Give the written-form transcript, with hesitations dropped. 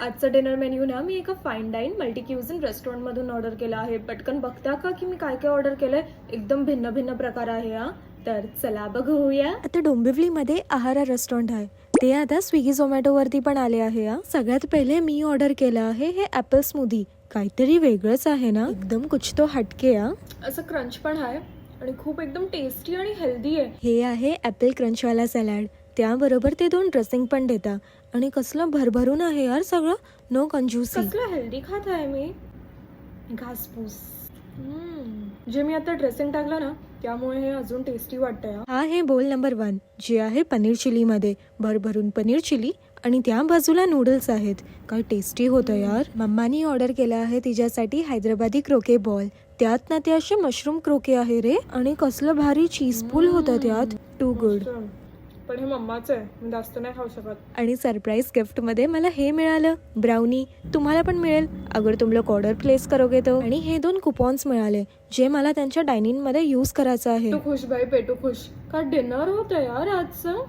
आजचं dinner menu ना मी एका fine dine multi cuisine restaurant मधून ऑर्डर केला आहे. पटकन बघता का की मी काय काय ऑर्डर केलंय. एकदम भिन्न भिन्न प्रकार आहे हा. तर चला बघूया. आता डोंबिवलीमध्ये आहारा रेस्टॉरंट आहे. ते आता स्विगी झोमॅटो वरती पण आले आहे. सगळ्यात पहिले मी ऑर्डर केलं आहे हे ऍपल स्मूदी. काहीतरी वेगळंच आहे ना, एकदम कुछ तो हटके. असं क्रंच पण आहे आणि खूप एकदम टेस्टी आणि हेल्दी आहे. हे आहे ऍपल क्रंचवाला सॅलड. त्याबरोबर ते 2 ड्रेसिंग पण देतात आणि कसलं भरभरून आहे यार सगळं. नो कंजूसी. कसलं हेल्दी खात आहे मी. घासपूस. जे मी आता ड्रेसिंग टाकलं ना त्यामुळे हे अजून टेस्टी वाटतंय. हा आहे बोल नंबर 1 जे आहे पनीर चिली मध्ये भरभरून पनीर चिली आणि त्या बाजूला नूडल्स आहेत. काय टेस्टी होतं यार. मम्मानी ऑर्डर केलं आहे तिच्यासाठी हैदराबादी क्रोके बॉल. त्यात ना ते असे मशरूम क्रोके आहे रे आणि कसलं भारी चीज पूल होतं त्यात. Too good. पण हे मम्माचं आहे, मी जास्त नाही खाऊ शकत. आणि सरप्राईज गिफ्ट मध्ये मला हे मिळालं ब्राउनी. तुम्हाला पण मिळेल अगर तुम लोग ऑर्डर प्लेस करोगे तो. आणि हे 2 कुपॉन्स मिळाले जे मला त्यांच्या डायनिंग मध्ये यूज करायचं आहे. तू खुश बाई पेटू खुश. का डिनर होतं यार आजचं.